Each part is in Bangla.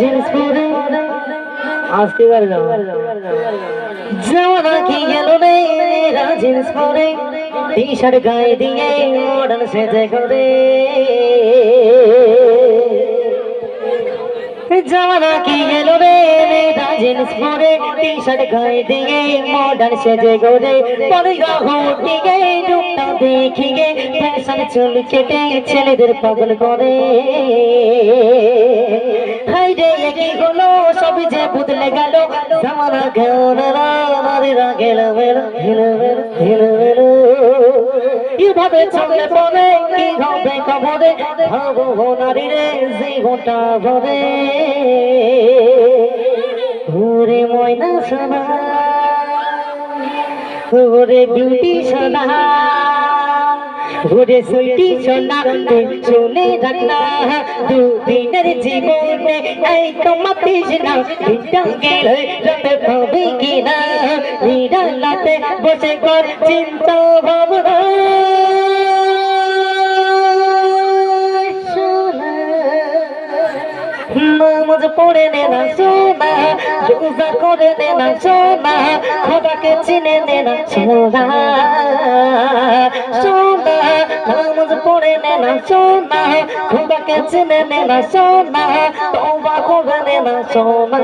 জিন্স পরে আসতে পারে জামানা কি গেল রে মেয়েরা জিন্স পরে টি শার্ট গায়ে দিয়ে মডার্ন সেজে করে জামানা কি গেল রে মেয়েরা জিন্স পরে টি শার্ট গায়ে দিয়ে মডার্ন সেজে করে পরে ঘুরতে গিয়ে রূপটা দেখি গে ফ্যাশন চুল কেটে ছেলেদের পাগল করে হাই রে কি হলো সব যে বদলে গেল জামানা কেমন নারীরা গেল কিভাবে চলে পড়ে কি হবে খবরে ভাবো নারী রে জীবনটা ভরে ঘুরে ময়না সোনা ঘুরে বিউটি সোনা ঘুরে সুইটি সোনা শুনে রাখনা দুদিনের জীবনে এই তো মাতিস না দিনটা গেলে রাতে পাবে কিনা নিরালাতে বসে কর চিন্তা ভাবনা নামাজ পড়ে নে না সোনা রোজা করে নে না সোনা খোদাকে চিনে নে না সোনা সোনা নামাজ পড়ে নে না সোনা খোদাকে চিনে নে না সোনা তওবা করে নে না সোনা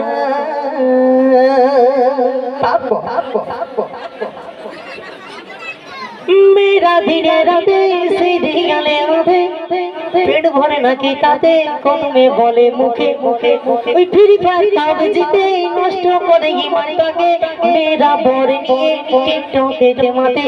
मेरा धीरे राधे सीरियाले राधे पेट भरे नाকি তাতে কতমে বলে মুখে মুখে ওই ফ্রি ফায়ার তাব জিতে নষ্ট করে ইমানটাকে মেরা বরে নিয়ে টিকটকে মাতে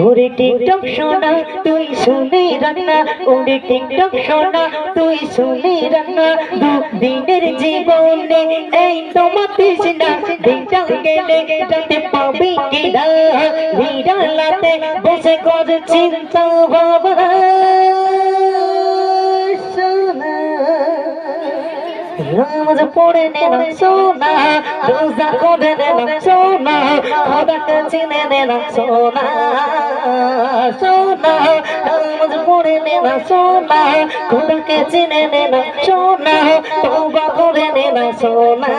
ওরে টিকটক সোনা তুই শুনে রাখনা ওরে টিকটক সোনা তুই শুনে রাখনা দুদিনের জীবনে এই তো মাতিস না দিনটা গেলে রাতে পাবি কিনা নিরালাতে বসে কর চিন্তা ভাবনা সোনা নামাজ পড়ে নে না সোনা রোজা করে নে না সোনা খোদাকে চিনে নে না সোনা সোনা নামাজ পড়ে নে না সোনা খোদাকে চিনে নে না সোনা তওবা করে নে না সোনা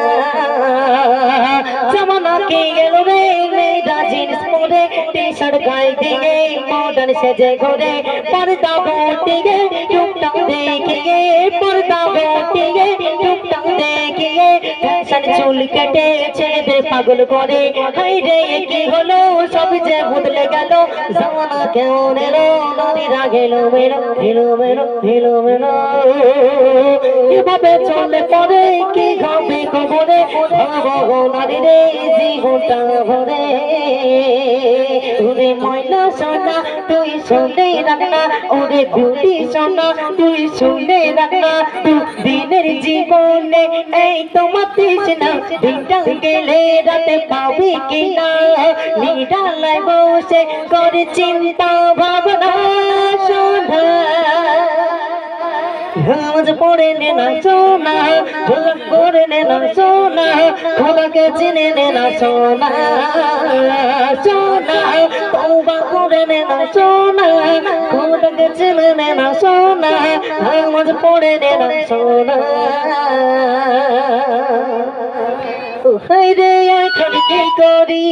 জামানা কি গেল রে মেয়েরা জিন্স পরে টি শার্ট গায়ে দিয়ে মডার্ন সেজে ঘরে পর্দা বটিয়ে টুকটা দেখিয়ে পর্দা বটিয়ে টুকটা দেখিয়ে ফ্যাশন চুল কেটে ছেলেদের পাগল করে হাই রে কি হলো সব যে বদলে গেল জামানা কেমন এলো নারীরা গেল মেলো কিভাবে চলে পড়ে কি হবে খবরে ভাবো নারী রে জীবনটা ভরে ওরে ময়না সোনা তুই শুনে রাখনা ওরে বিউটি সোনা তুই শুনে রাখনা দিনের জীবনে এই তো মাতিস না দিনটা গেলে রাতে পাবি কিনা নিরালায় বসে করে চিন্তা ভাবনা সোনা নামাজ পড়ে নে না সোনা রোজা করে নে না সোনা খোদাকে চিনে নে না সোনা সোনা তওবা করে নে না সোনা খোদাকে চিনে নে না সোনা নামাজ পড়ে নে না সোনা হায় রে এখন কি করি।